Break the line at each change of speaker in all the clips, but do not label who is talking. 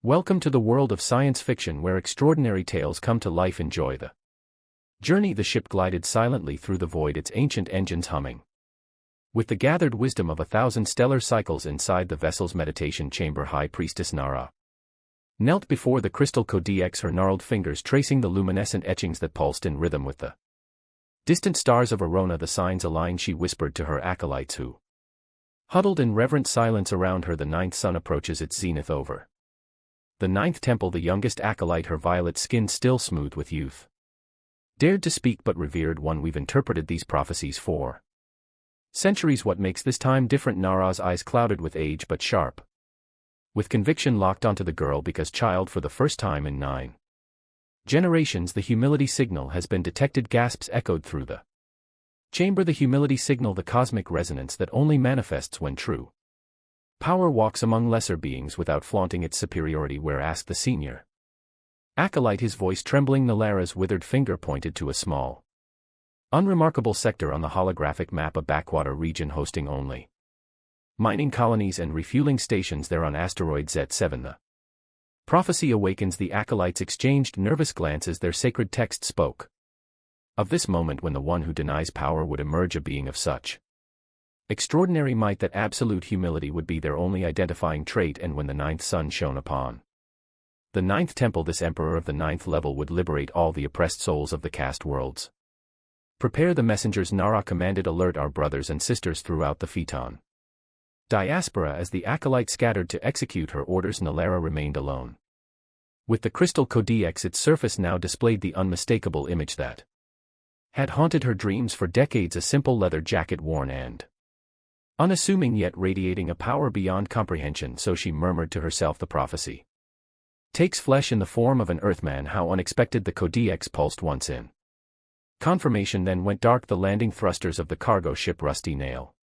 Welcome to the world of science fiction where extraordinary tales come to life. Enjoy the journey. The ship glided silently through the void, its ancient engines humming. With the gathered wisdom of 1,000 stellar cycles inside the vessel's meditation chamber, High Priestess Nara knelt before the crystal codex, her gnarled fingers tracing the luminescent etchings that pulsed in rhythm with the distant stars of Arona. The signs align, she whispered to her acolytes who huddled in reverent silence around her. The ninth sun approaches its zenith over the ninth temple. The youngest acolyte, her violet skin still smooth with youth, dared to speak. But revered one, we've interpreted these prophecies for centuries. What makes this time different? Nara's eyes clouded with age but sharp with conviction locked onto the girl. Because child, for the first time in 9 generations, the humility signal has been detected. Gasps echoed through the chamber. The humility signal, the cosmic resonance that only manifests when true power walks among lesser beings without flaunting its superiority. Where? Asked the senior acolyte, his voice trembling. Nalara's withered finger pointed to a small, unremarkable sector on the holographic map, a backwater region hosting only mining colonies and refueling stations there on asteroid Z7. The prophecy awakens. The acolytes exchanged nervous glances. Their sacred text spoke of this moment when the one who denies power would emerge, a being of such extraordinary might that absolute humility would be their only identifying trait. And when the ninth sun shone upon the ninth temple, this emperor of the ninth level would liberate all the oppressed souls of the cast worlds. Prepare the messengers, Nara commanded. Alert our brothers and sisters throughout the Phaeton diaspora. As the acolyte scattered to execute her orders, Nalara remained alone with the crystal codex. Its surface now displayed the unmistakable image that had haunted her dreams for decades, a simple leather jacket, worn and unassuming, yet radiating a power beyond comprehension. So she murmured to herself, the prophecy takes flesh in the form of an earthman. How unexpected! The codex pulsed once in confirmation, then went dark. The landing thrusters of the cargo ship Rusty Nail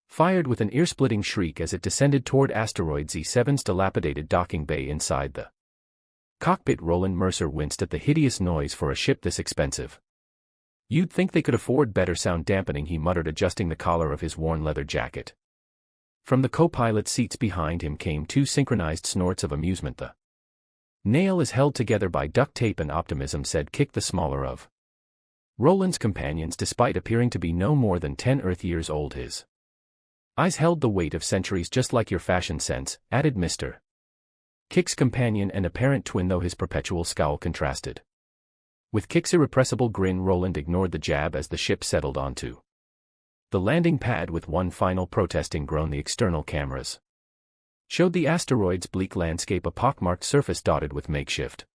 fired with an ear-splitting shriek as it descended toward asteroid Z7's dilapidated docking bay. Inside the cockpit, Roland Mercer winced at the hideous noise for a ship this expensive. You'd think they could afford better sound dampening, he muttered, adjusting the collar of his worn leather jacket. From the co-pilot seats behind him came 2 synchronized snorts of amusement. The nail is held together by duct tape and optimism, said Kick, the smaller of Roland's companions, despite appearing to be no more than 10 Earth years old. His eyes held the weight of centuries, just like your fashion sense, added Mr. Kick's companion, an apparent twin, though his perpetual scowl contrasted with Kick's irrepressible grin. Roland ignored the jab as the ship settled onto the landing pad with one final protesting groan. The external cameras showed the asteroid's bleak landscape, a pockmarked surface dotted with makeshift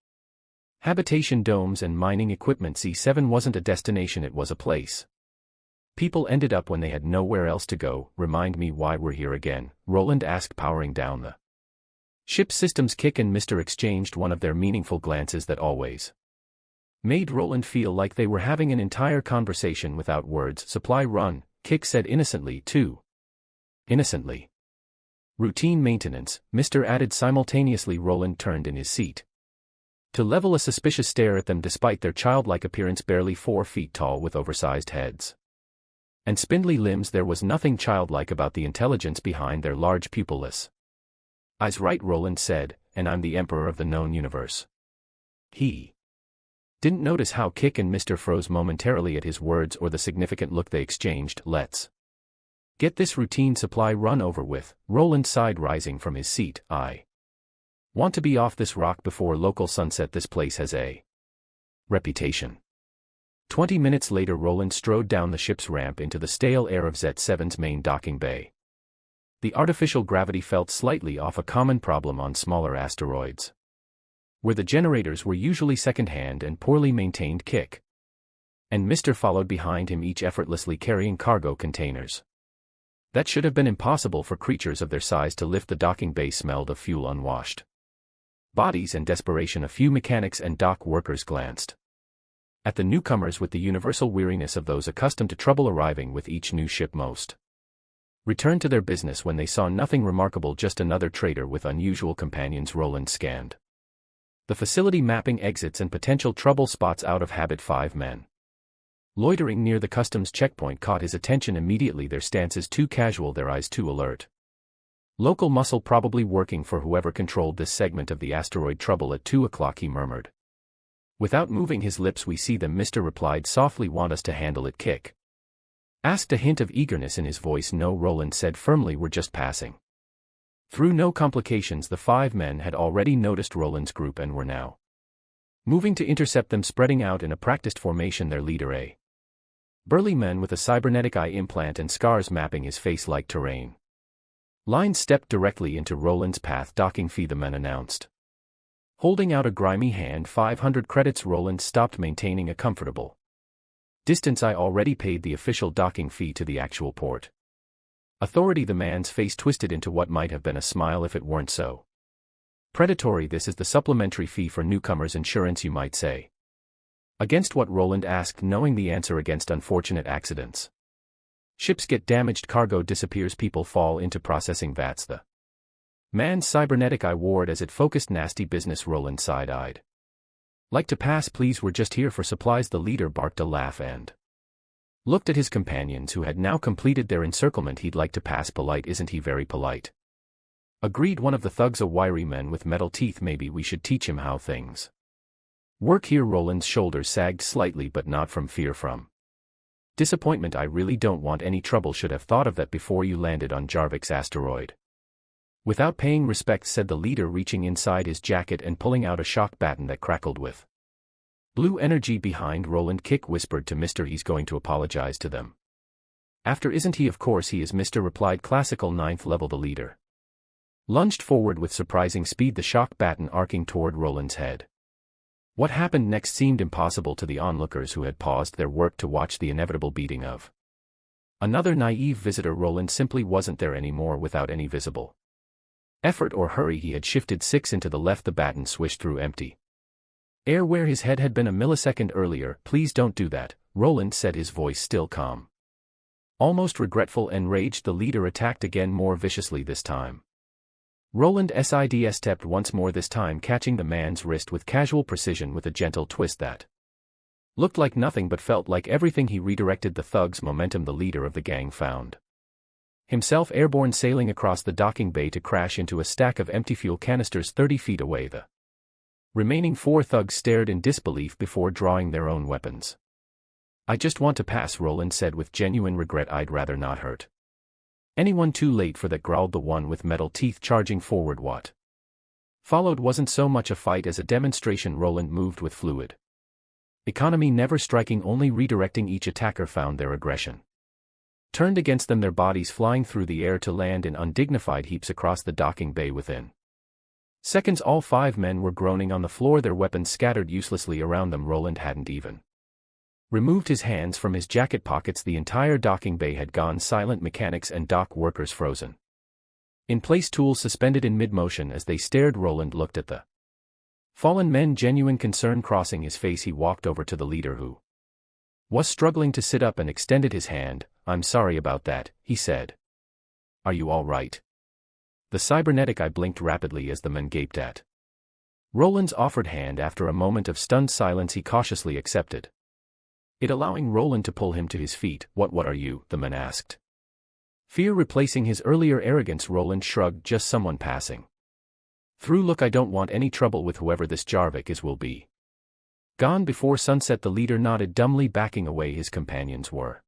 habitation domes and mining equipment. Z7 wasn't a destination, it was a place people ended up when they had nowhere else to go. Remind me why we're here again, Roland asked, powering down the ship's systems. Kick and Mr. exchanged one of their meaningful glances that always made Roland feel like they were having an entire conversation without words. Supply run, Kick said innocently. Too innocently. Routine maintenance, Mr. added simultaneously. Roland turned in his seat to level a suspicious stare at them. Despite their childlike appearance, barely 4 feet tall with oversized heads and spindly limbs, there was nothing childlike about the intelligence behind their large pupilless eyes. Right, Roland said, and I'm the emperor of the known universe. He didn't notice how Kick and Mr. froze momentarily at his words or the significant look they exchanged. Let's get this routine supply run over with, Roland sighed, rising from his seat. I want to be off this rock before local sunset. This place has a reputation. 20 minutes later, Roland strode down the ship's ramp into the stale air of Z7's main docking bay. The artificial gravity felt slightly off, a common problem on smaller asteroids, where the generators were usually second-hand and poorly maintained. Kick and Mr. followed behind him, each effortlessly carrying cargo containers that should have been impossible for creatures of their size to lift. The docking bay smelled of fuel, unwashed bodies, and desperation. A few mechanics and dock workers glanced at the newcomers with the universal weariness of those accustomed to trouble arriving with each new ship. Most returned to their business when they saw nothing remarkable, just another trader with unusual companions. Roland scanned the facility, mapping exits and potential trouble spots. Out of habit, 5 men loitering near the customs checkpoint caught his attention immediately, their stances too casual, their eyes too alert. Local muscle probably working for whoever controlled this segment of the asteroid trouble at 2 o'clock, he murmured. Without moving his lips, we see them, Mr. replied softly. Want us to handle it, kick? Asked, a hint of eagerness in his voice. No, Roland said firmly, we're just passing. Through no complications, the 5 men had already noticed Roland's group and were now moving to intercept them, spreading out in a practiced formation, their leader a burly man with a cybernetic eye implant and scars mapping his face like terrain. Line stepped directly into Roland's path. Docking fee, the man announced. Holding out a grimy hand. 500 credits. Roland stopped, maintaining a comfortable distance. I already paid the official docking fee to the actual port authority. The man's face twisted into what might have been a smile if it weren't so predatory. This is the supplementary fee for newcomers, insurance, you might say. Against what? Roland asked, knowing the answer. Against unfortunate accidents. Ships get damaged, cargo disappears, people fall into processing vats. The man's cybernetic eye warred as it focused. Nasty business, Roland side-eyed. Like to pass, please, we're just here for supplies. The leader barked a laugh and looked at his companions, who had now completed their encirclement. He'd like to pass. Polite, isn't he? Very polite. Agreed one of the thugs, a wiry man with metal teeth. Maybe we should teach him how things work here. Roland's shoulders sagged slightly, but not from fear, from disappointment. I really don't want any trouble. Should have thought of that before you landed on Jarvik's asteroid. Without paying respect, said the leader, reaching inside his jacket and pulling out a shock baton that crackled with blue energy behind Roland. Kick whispered to Mr. He's going to apologize to them after, isn't he? Of course he is, Mr. replied. Classical 9th level. The leader lunged forward with surprising speed, the shock baton arcing toward Roland's head. What happened next seemed impossible to the onlookers, who had paused their work to watch the inevitable beating of another naive visitor. Roland simply wasn't there anymore. Without any visible effort or hurry, he had shifted 6 into the left. The baton swished through empty air where his head had been a millisecond earlier. Please don't do that, Roland said, his voice still calm. Almost regretful. Enraged, the leader attacked again, more viciously this time. Roland sidestepped once more, this time catching the man's wrist with casual precision, with a gentle twist that looked like nothing but felt like everything. He redirected the thug's momentum. The leader of the gang found himself airborne, sailing across the docking bay to crash into a stack of empty fuel canisters 30 feet away. The remaining 4 thugs stared in disbelief before drawing their own weapons. I just want to pass, Roland said with genuine regret. I'd rather not hurt anyone. Too late for that, growled the one with metal teeth, charging forward. What followed wasn't so much a fight as a demonstration. Roland moved with fluid economy, never striking, only redirecting. Each attacker found their aggression turned against them, their bodies flying through the air to land in undignified heaps across the docking bay. Within seconds, all 5 men were groaning on the floor, their weapons scattered uselessly around them. Roland hadn't even removed his hands from his jacket pockets. The entire docking bay had gone silent, mechanics and dock workers frozen in place, tools suspended in mid-motion as they stared. Roland looked at the fallen men, genuine concern crossing his face. He walked over to the leader, who was struggling to sit up, and extended his hand. I'm sorry about that, he said. Are you all right? The cybernetic eye blinked rapidly as the men gaped at Roland's offered hand. After a moment of stunned silence, he cautiously accepted it, allowing Roland to pull him to his feet. What are you? The man asked. Fear replacing his earlier arrogance. Roland shrugged. Just someone passing through. Look, I don't want any trouble with whoever this Jarvik is. Will be gone before sunset. The leader nodded dumbly, backing away. His companions were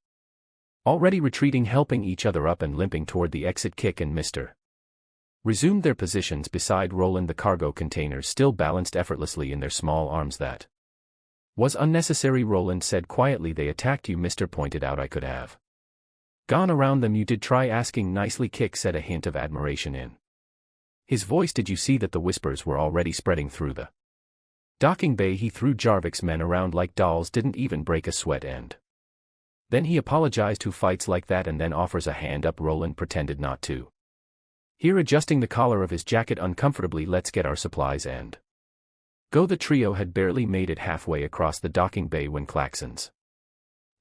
already retreating, helping each other up and limping toward the exit. Kick and Mr. resumed their positions beside Roland. The cargo containers still balanced effortlessly in their small arms. That was unnecessary, Roland said quietly. They attacked you, Mr. pointed out. I could have gone around them. You did try asking nicely, Kick said, a hint of admiration in his voice. Did you see that? The whispers were already spreading through the docking bay. He threw Jarvik's men around like dolls, didn't even break a sweat, and then he apologized. Who fights like that and then offers a hand up? Roland pretended not to hear, adjusting the collar of his jacket uncomfortably. Let's get our supplies and go. The trio had barely made it halfway across the docking bay when klaxons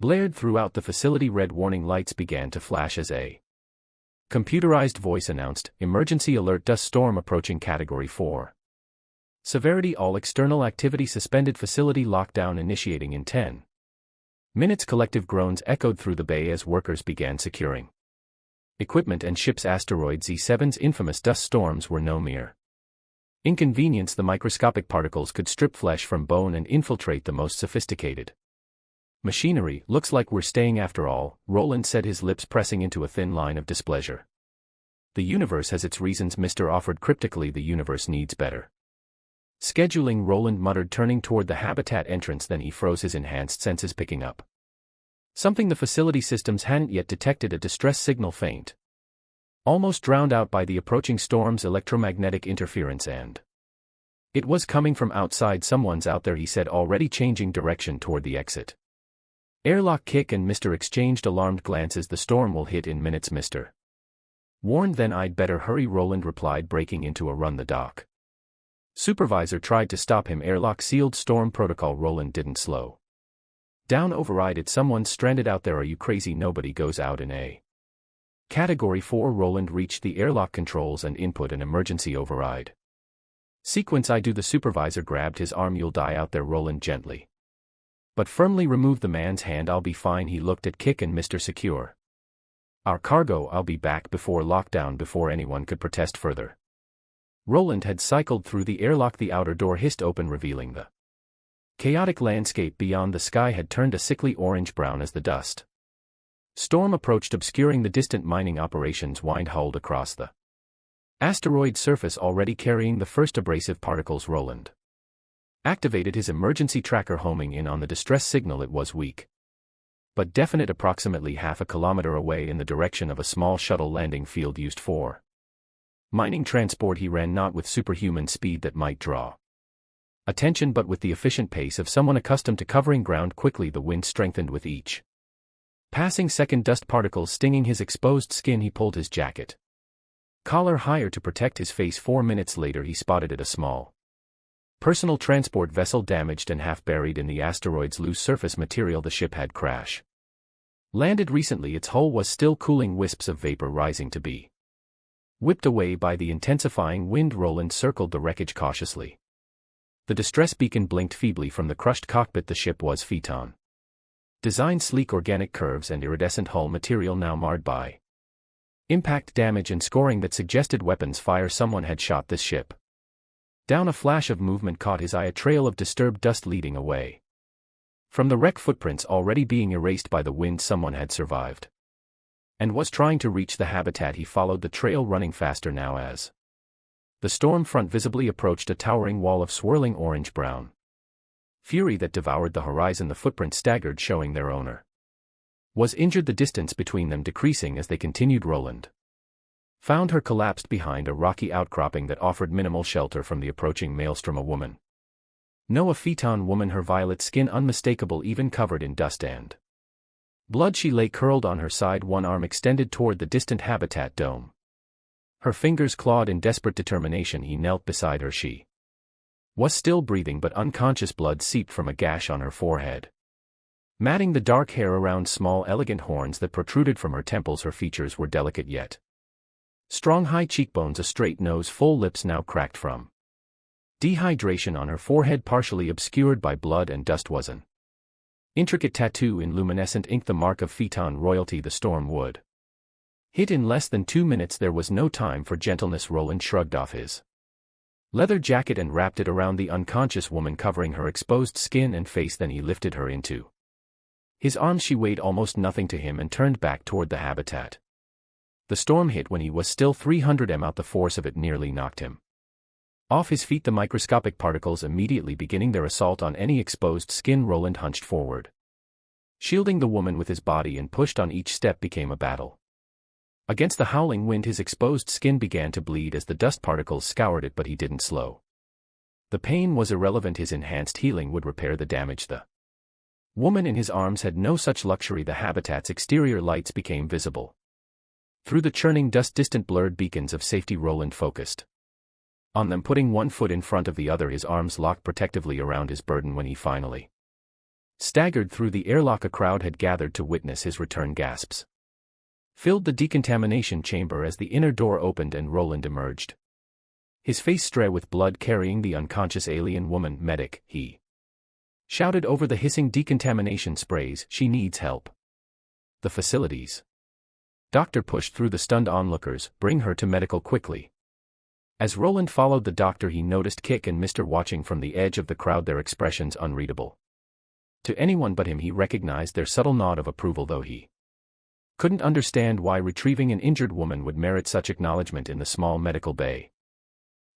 blared throughout the facility. Red warning lights began to flash as a computerized voice announced, emergency alert, dust storm approaching, category 4 severity, all external activity suspended, facility lockdown initiating in 10 minutes. Collective groans echoed through the bay as workers began securing equipment and ship's asteroid Z7's infamous dust storms were no mere inconvenience. The microscopic particles could strip flesh from bone and infiltrate the most sophisticated machinery. Looks like we're staying after all, Roland said, his lips pressing into a thin line of displeasure. The universe has its reasons, Mr. offered cryptically. The universe needs better scheduling, Roland muttered, turning toward the habitat entrance. Then he froze, his enhanced senses picking up something the facility systems hadn't yet detected, a distress signal faint, almost drowned out by the approaching storm's electromagnetic interference, and it was coming from outside. Someone's out there, he said, already changing direction toward the exit airlock. Kick and Mr. exchanged alarmed glances. The storm will hit in minutes, Mr. warned. Then I'd better hurry, Roland replied, breaking into a run. The dock supervisor tried to stop him. Airlock sealed, storm protocol. Roland didn't slow down. Override it. Someone's stranded out there. Are you crazy? Nobody goes out in a Category 4. Roland reached the airlock controls and input an emergency override sequence. I do. The supervisor grabbed his arm. You'll die out there. Roland gently but firmly removed the man's hand. I'll be fine. He looked at Kick and Mr. Secure our cargo. I'll be back before lockdown. Before anyone could protest further, Roland had cycled through the airlock. The outer door hissed open, revealing the chaotic landscape beyond. The sky had turned a sickly orange-brown as the dust storm approached, obscuring the distant mining operations. Wind howled across the asteroid surface, already carrying the first abrasive particles. Roland activated his emergency tracker, homing in on the distress signal. It was weak but definite, approximately half a kilometer away in the direction of a small shuttle landing field used for mining transport. He ran, not with superhuman speed that might draw attention, but with the efficient pace of someone accustomed to covering ground quickly. The wind strengthened with each passing second, dust particles stinging his exposed skin. He pulled his jacket collar higher to protect his face. 4 minutes later he spotted it, a small personal transport vessel, damaged and half buried in the asteroid's loose surface material. The ship had crash landed recently. Its hull was still cooling, wisps of vapor rising to be whipped away by the intensifying wind. Roland circled the wreckage cautiously. The distress beacon blinked feebly from the crushed cockpit. The ship was Phaeton design, sleek organic curves and iridescent hull material, now marred by impact damage and scoring that suggested weapons fire. Someone had shot this ship down. A flash of movement caught his eye, a trail of disturbed dust leading away from the wreck, footprints already being erased by the wind. Someone had survived and was trying to reach the habitat. He followed the trail, running faster now as the storm front visibly approached, a towering wall of swirling orange-brown fury that devoured the horizon. The footprints staggered, showing their owner was injured, the distance between them decreasing as they continued. Roland found her collapsed behind a rocky outcropping that offered minimal shelter from the approaching maelstrom. A woman. No, a Phaeton woman, her violet skin unmistakable even covered in dust and blood. She lay curled on her side, one arm extended toward the distant habitat dome. Her fingers clawed in desperate determination. He knelt beside her. She was still breathing but unconscious. Blood seeped from a gash on her forehead, matting the dark hair around small elegant horns that protruded from her temples. Her features were delicate yet strong, high cheekbones, a straight nose, full lips now cracked from dehydration. On her forehead, partially obscured by blood and dust, was an intricate tattoo in luminescent ink, the mark of Phaeton royalty. The storm would hit in less than 2 minutes. There was no time for gentleness. Roland shrugged off his leather jacket and wrapped it around the unconscious woman, covering her exposed skin and face. Then he lifted her into his arms. She weighed almost nothing to him and turned back toward the habitat. The storm hit when he was still 300 m out. The force of it nearly knocked him off his feet, the microscopic particles immediately beginning their assault on any exposed skin. Roland hunched forward, shielding the woman with his body, and pushed on each step. Became a battle against the howling wind. His exposed skin began to bleed as the dust particles scoured it, but he didn't slow. The pain was irrelevant. His enhanced healing would repair the damage. The woman in his arms had no such luxury. The habitat's exterior lights became visible through the churning dust, distant blurred beacons of safety. Roland focused on them, putting one foot in front of the other, his arms locked protectively around his burden. When he finally staggered through the airlock, a crowd had gathered to witness his return. Gasps filled the decontamination chamber as the inner door opened and Roland emerged, his face strewn with blood, carrying the unconscious alien woman. Medic, he shouted over the hissing decontamination sprays. She needs help. The facilities Doctor pushed through the stunned onlookers, bring her to medical quickly. As Roland followed the doctor, he noticed Kick and Mr. watching from the edge of the crowd, their expressions unreadable. To anyone but him he recognized their subtle nod of approval, though he couldn't understand why retrieving an injured woman would merit such acknowledgement in the small medical bay.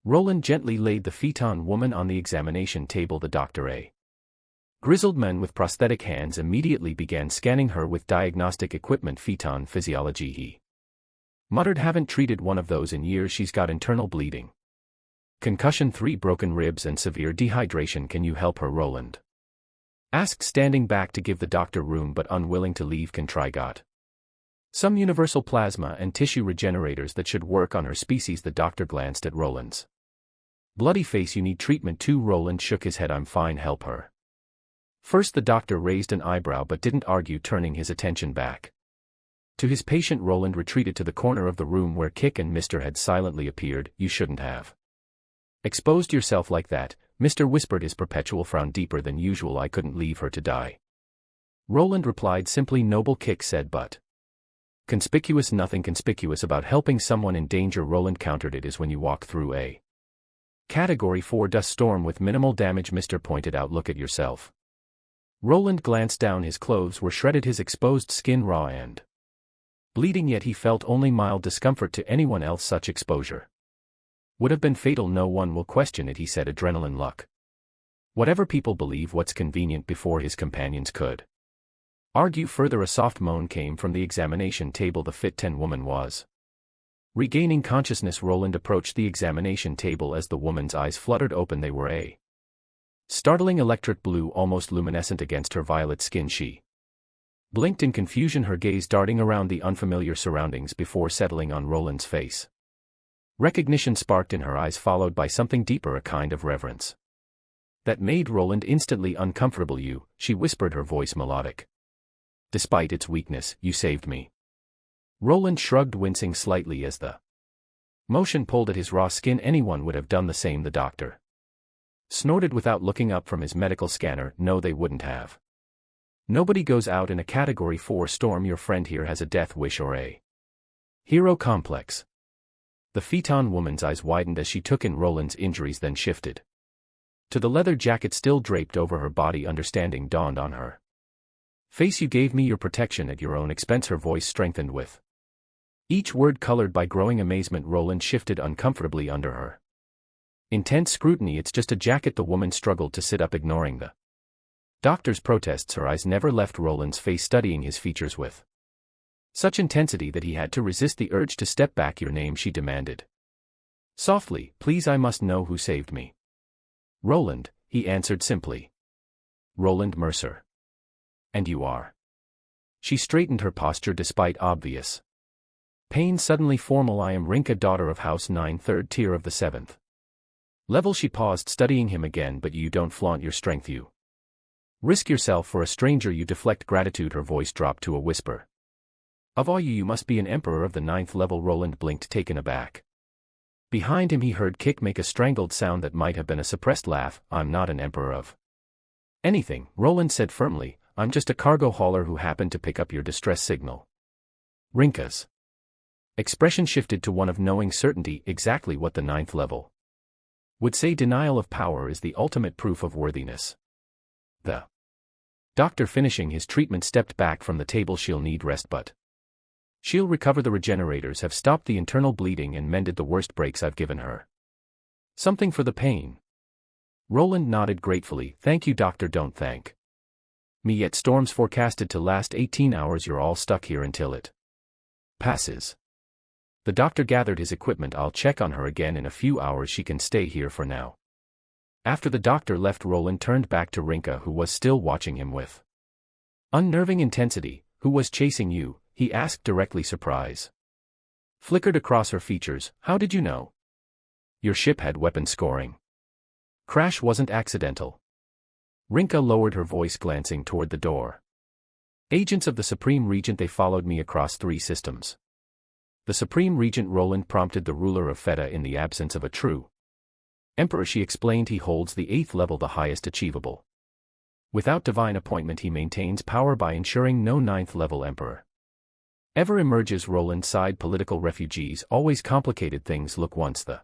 Roland gently laid the Phaeton woman on the examination table. The doctor, a grizzled man with prosthetic hands, immediately began scanning her with diagnostic equipment. Phaeton physiology, he muttered. Haven't treated one of those in years. She's got internal bleeding, concussion, 3 broken ribs and severe dehydration. Can you help her? Roland asked, standing back to give the doctor room but unwilling to leave. Can try. Got some universal plasma and tissue regenerators that should work on her species. The doctor glanced at Roland's bloody face. You need treatment too. Roland shook his head. I'm fine, help her first. The doctor raised an eyebrow but didn't argue, turning his attention back to his patient. Roland retreated to the corner of the room where Kick and Mr. had silently appeared. You shouldn't have exposed yourself like that, Mr. whispered, his perpetual frown deeper than usual. I couldn't leave her to die, Roland replied simply. Noble, Kick said, but conspicuous. Nothing conspicuous about helping someone in danger, Roland countered. It is when you walk through a Category 4 dust storm with minimal damage, Mr. pointed out. Look at yourself. Roland glanced down. His clothes were shredded, his exposed skin raw and bleeding, yet he felt only mild discomfort. To anyone else such exposure would have been fatal. No one will question it, he said. Adrenaline, luck, whatever people believe, what's convenient. Before his companions could argue further, a soft moan came from the examination table. The Fit-10 woman was regaining consciousness. Roland approached the examination table. As the woman's eyes fluttered open, they were a startling electric blue, almost luminescent against her violet skin. She blinked in confusion, her gaze darting around the unfamiliar surroundings before settling on Roland's face. Recognition sparked in her eyes, followed by something deeper, a kind of reverence that made Roland instantly uncomfortable. You, she whispered, her voice melodic despite its weakness. You saved me. Roland shrugged, wincing slightly as the motion pulled at his raw skin. Anyone would have done the same, the doctor snorted without looking up from his medical scanner. No, they wouldn't have. Nobody goes out in a Category 4 storm. Your friend here has a death wish or a hero complex. The Phaeton woman's eyes widened as she took in Roland's injuries, then shifted to the leather jacket still draped over her body. Understanding dawned on her face. You gave me your protection at your own expense. Her voice strengthened with each word, colored by growing amazement. Roland shifted uncomfortably under her intense scrutiny. It's just a jacket. The woman struggled to sit up, ignoring the doctor's protests. Her eyes never left Roland's face, studying his features with such intensity that he had to resist the urge to step back. Your name, she demanded softly. Please, I must know who saved me. Roland, he answered simply. Roland Mercer. And you are? She straightened her posture despite obvious pain. Suddenly formal. I am Rinka, daughter of House 9, 3rd tier of the 7th level. She paused, studying him again. But you don't flaunt your strength. You risk yourself for a stranger. You deflect gratitude. Her voice dropped to a whisper. Of all you must be an emperor of the 9th level. Roland blinked, taken aback. Behind him he heard Kick make a strangled sound that might have been a suppressed laugh. I'm not an emperor of anything, Roland said firmly. I'm just a cargo hauler who happened to pick up your distress signal. Rinka's expression shifted to one of knowing certainty, exactly what the 9th level would say. Denial of power is the ultimate proof of worthiness. The doctor, finishing his treatment, stepped back from the table. She'll need rest, but she'll recover. The regenerators have stopped the internal bleeding and mended the worst breaks. I've given her something for the pain. Roland nodded gratefully. Thank you, doctor. Don't thank me yet. Storm's forecasted to last 18 hours. You're all stuck here until it passes. The doctor gathered his equipment. I'll check on her again in a few hours. She can stay here for now. After the doctor left, Roland turned back to Rinka, who was still watching him with unnerving intensity. Who was chasing you? He asked directly. Surprise flickered across her features. How did you know? Your ship had weapon scoring. Crash wasn't accidental. Rinka lowered her voice, glancing toward the door. Agents of the Supreme Regent. They followed me across 3 systems. The Supreme Regent, Roland prompted, the ruler of Feta in the absence of a true emperor. She explained. He holds the 8th level, the highest achievable. Without divine appointment, he maintains power by ensuring no 9th level emperor Ever emerges. Roland sighed. Political refugees always complicated things. Look, once the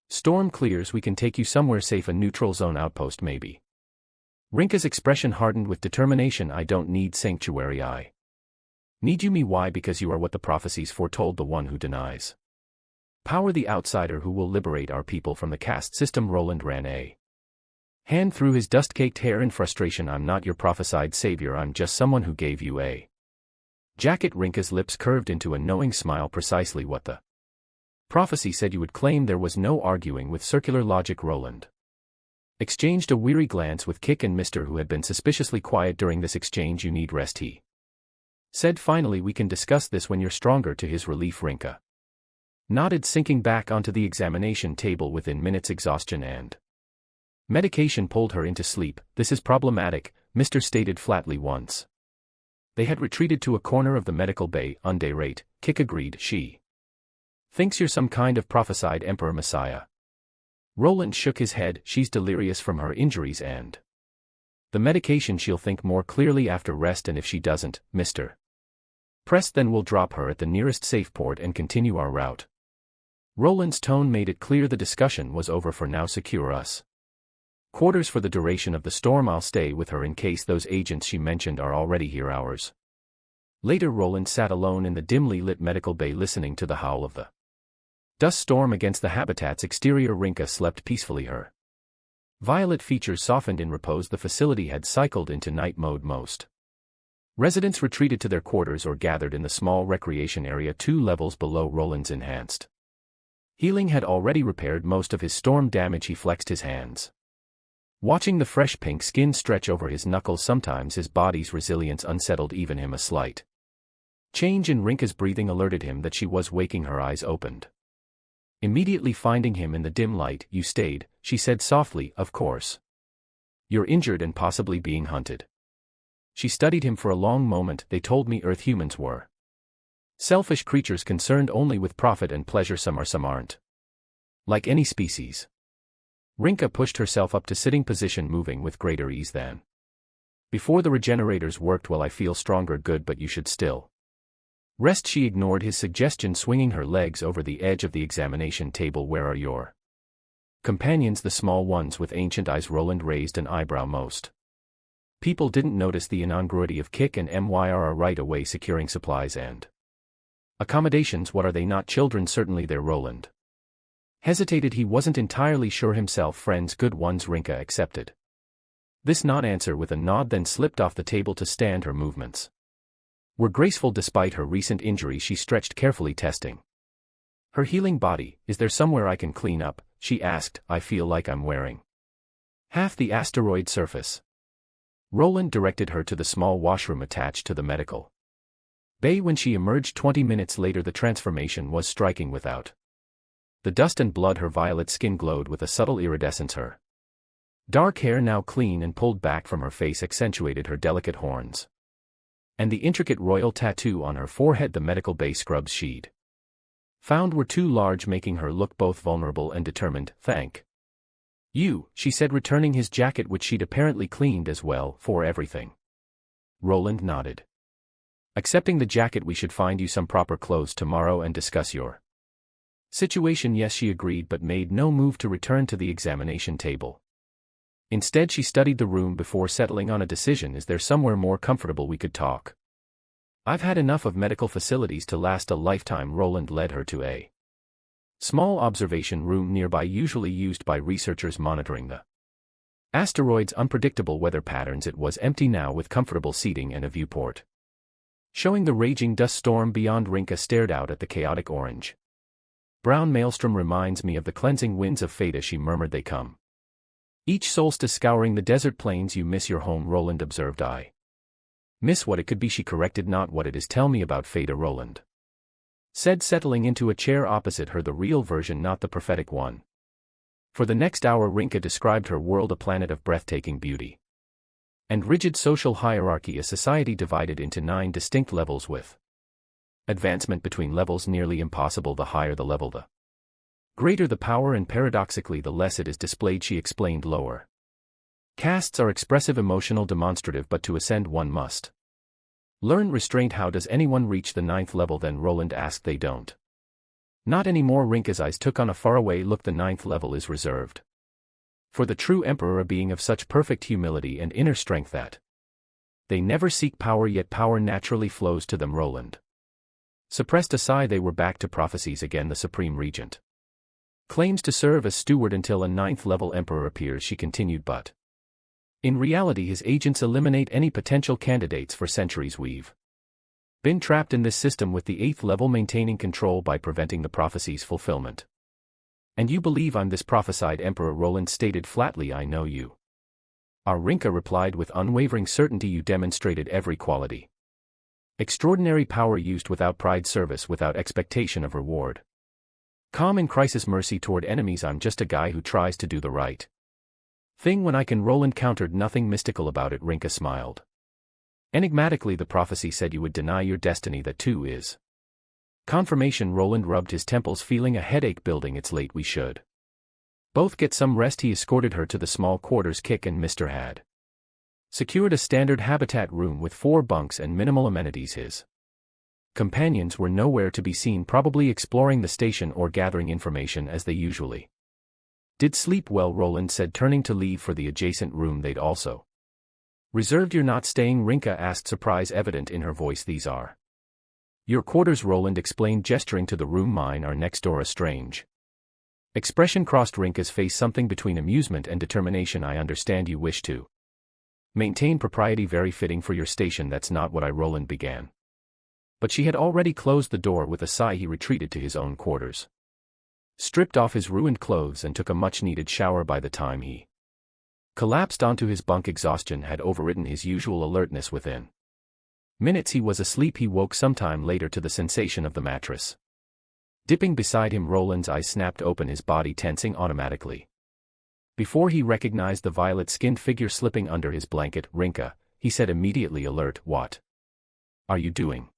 storm clears we can take you somewhere safe, a neutral zone outpost maybe. Rinka's expression hardened with determination. I don't need sanctuary, I need you. Me? Why? Because you are what the prophecies foretold, the one who denies power, the outsider who will liberate our people from the caste system. Roland ran a hand through his dust-caked hair in frustration. I'm not your prophesied savior, I'm just someone who gave you a jacket. Rinka's lips curved into a knowing smile. Precisely what the prophecy said you would claim. There was no arguing with circular logic. Roland exchanged a weary glance with Kik and Mr. who had been suspiciously quiet during this exchange. You need rest, he said finally. We can discuss this when you're stronger. To his relief, Rinka nodded, sinking back onto the examination table. Within minutes, exhaustion and medication pulled her into sleep. This is problematic, Mr. stated flatly once they had retreated to a corner of the medical bay. Underrate, Kik agreed. She thinks you're some kind of prophesied emperor messiah. Roland shook his head. She's delirious from her injuries and the medication. She'll think more clearly after rest, and if she doesn't, Mr. Press, then we'll drop her at the nearest safe port and continue our route. Roland's tone made it clear the discussion was over for now. Secure us quarters for the duration of the storm. I'll stay with her in case those agents she mentioned are already here. Hours later, Roland sat alone in the dimly lit medical bay, listening to the howl of the dust storm against the habitat's exterior. Rinka slept peacefully, her violet features softened in repose. The facility had cycled into night mode. Most residents retreated to their quarters or gathered in the small recreation area 2 levels below. Roland's enhanced healing had already repaired most of his storm damage. He flexed his hands, watching the fresh pink skin stretch over his knuckles. Sometimes his body's resilience unsettled even him. A slight change in Rinka's breathing alerted him that she was waking. Her eyes opened, immediately finding him in the dim light. You stayed, she said softly. Of course. You're injured and possibly being hunted. She studied him for a long moment. They told me Earth humans were selfish creatures concerned only with profit and pleasure. Some are, some aren't. Like any species. Rinka pushed herself up to sitting position, moving with greater ease than before. The regenerators worked well. I feel stronger. Good, but you should still rest. She ignored his suggestion, swinging her legs over the edge of the examination table. Where are your companions? The small ones with ancient eyes. Roland raised an eyebrow. Most people didn't notice the incongruity of Kik and Myr right away, securing supplies and accommodations. What are they? Not children? Certainly they're. Roland hesitated. He wasn't entirely sure himself. Friends, good ones. Rinka accepted this non-answer with a nod, then slipped off the table to stand. Her movements were graceful despite her recent injury. She stretched carefully, testing her healing body. Is there somewhere I can clean up? She asked. I feel like I'm wearing half the asteroid surface. Roland directed her to the small washroom attached to the medical bay. When she emerged 20 minutes later, the transformation was striking. Without the dust and blood, her violet skin glowed with a subtle iridescence. Her dark hair, now clean and pulled back from her face, accentuated her delicate horns and the intricate royal tattoo on her forehead. The medical bay scrubs she'd found were too large, making her look both vulnerable and determined. Thank you, she said, returning his jacket, which she'd apparently cleaned as well, for everything. Roland nodded, accepting the jacket. We should find you some proper clothes tomorrow and discuss your situation. Yes, she agreed, but made no move to return to the examination table. Instead, she studied the room before settling on a decision. Is there somewhere more comfortable we could talk? I've had enough of medical facilities to last a lifetime. Roland led her to a small observation room nearby, usually used by researchers monitoring the asteroid's unpredictable weather patterns. It was empty now, with comfortable seating and a viewport showing the raging dust storm beyond. Rinka stared out at the chaotic orange brown maelstrom. Reminds me of the cleansing winds of Fata, she murmured. They come each solstice, scouring the desert plains. You miss your home, Roland observed. I miss what it could be, she corrected. Not what it is. Tell me about Fata, Roland said, settling into a chair opposite her. The real version, not the prophetic one. For the next hour, Rinka described her world, a planet of breathtaking beauty and rigid social hierarchy, a society divided into 9 distinct levels, with advancement between levels nearly impossible. The higher the level, the greater the power, and paradoxically the less it is displayed. She explained lower castes are expressive, emotional, demonstrative, but to ascend one must Learn restraint. How does anyone reach the 9th level then? Roland asked. They don't. Not anymore. Rinka's eyes took on a faraway look. The 9th level is reserved for the true emperor, a being of such perfect humility and inner strength that they never seek power, yet power naturally flows to them. Roland suppressed a sigh. They were back to prophecies again. The Supreme Regent claims to serve as steward until a 9th level emperor appears, she continued, but in reality his agents eliminate any potential candidates for centuries. We've been trapped in this system with the 8th level maintaining control by preventing the prophecy's fulfillment. And you believe I'm this prophesied emperor? Roland stated flatly. I know you are. Rinka replied with unwavering certainty. You demonstrated every quality. Extraordinary power used without pride, service without expectation of reward. Calm in crisis, mercy toward enemies. I'm just a guy who tries to do the right thing when I can. Roland countered. Nothing mystical about it. Rinka smiled enigmatically. The prophecy said you would deny your destiny. That too is confirmation. Roland rubbed his temples, feeling a headache building. It's late. We should both get some rest. He escorted her to the small quarters. Kik and Mr. had secured a standard habitat room with 4 bunks and minimal amenities. His companions were nowhere to be seen, probably exploring the station or gathering information as they usually did. Sleep well, Roland said, turning to leave for the adjacent room they'd also reserved. You're not staying? Rinka asked, surprise evident in her voice. These are your quarters, Roland explained, gesturing to the room. Mine are next door. A strange expression crossed Rinka's face, something between amusement and determination. I understand you wish to maintain propriety. Very fitting for your station. That's not what I. Roland began, but she had already closed the door. With a sigh he retreated to his own quarters, stripped off his ruined clothes and took a much-needed shower. By the time he collapsed onto his bunk, exhaustion had overridden his usual alertness. Within minutes he was asleep. He woke sometime later to the sensation of the mattress dipping beside him. Roland's eyes snapped open, his body tensing automatically before he recognized the violet-skinned figure slipping under his blanket. Rinka, he said immediately alert. What are you doing?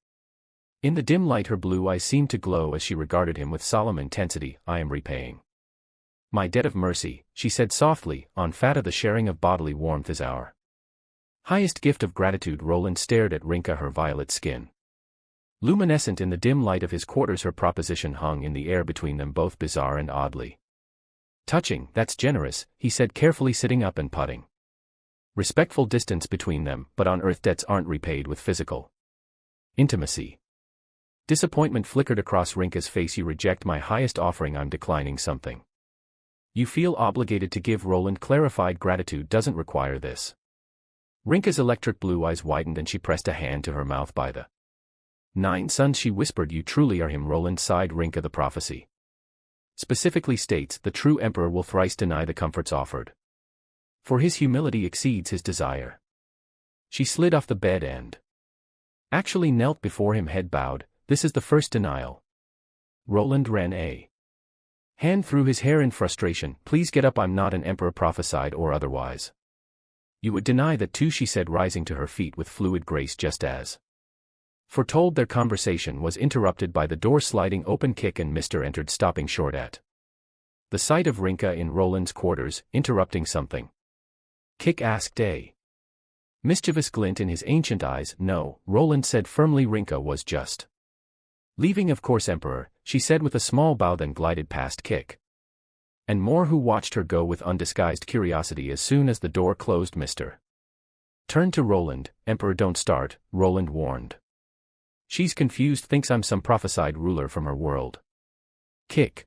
In the dim light her blue eyes seemed to glow as she regarded him with solemn intensity. I am repaying my debt of mercy, she said softly. On Fata the sharing of bodily warmth is our highest gift of gratitude. Roland stared at Rinka, her violet skin luminescent in the dim light of his quarters. Her proposition hung in the air between them, both bizarre and oddly touching. That's generous, he said carefully, sitting up and putting respectful distance between them, but on earth debts aren't repaid with physical intimacy. Disappointment flickered across Rinka's face. You reject my highest offering. I'm declining something you feel obligated to give. Roland clarified. Gratitude doesn't require this. Rinka's electric blue eyes widened and she pressed a hand to her mouth. By the 9 suns, she whispered, you truly are him. Roland sighed. Rinka, the prophecy specifically states the true emperor will thrice deny the comforts offered, for his humility exceeds his desire. She slid off the bed and actually knelt before him, head bowed. This is the first denial. Roland ran a hand through his hair in frustration. Please get up. I'm not an emperor, prophesied or otherwise. You would deny that too, she said, rising to her feet with fluid grace. Just as foretold, their conversation was interrupted by the door sliding open. Kik and Mr. entered, stopping short at the sight of Rinka in Roland's quarters. Interrupting something? Kik asked, a mischievous glint in his ancient eyes. No, Roland said firmly. Rinka was just leaving, of course, Emperor, she said with a small bow, then glided past Kik and more, who watched her go with undisguised curiosity. As soon as the door closed, Mr. turned to Roland. Emperor, don't start, Roland warned. She's confused, thinks I'm some prophesied ruler from her world. Kik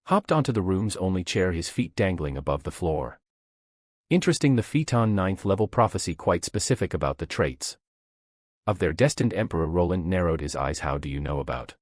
hopped onto the room's only chair, his feet dangling above the floor. Interesting, the Phaeton 9th level prophecy quite specific about the traits of their destined emperor. Roland narrowed his eyes. How do you know about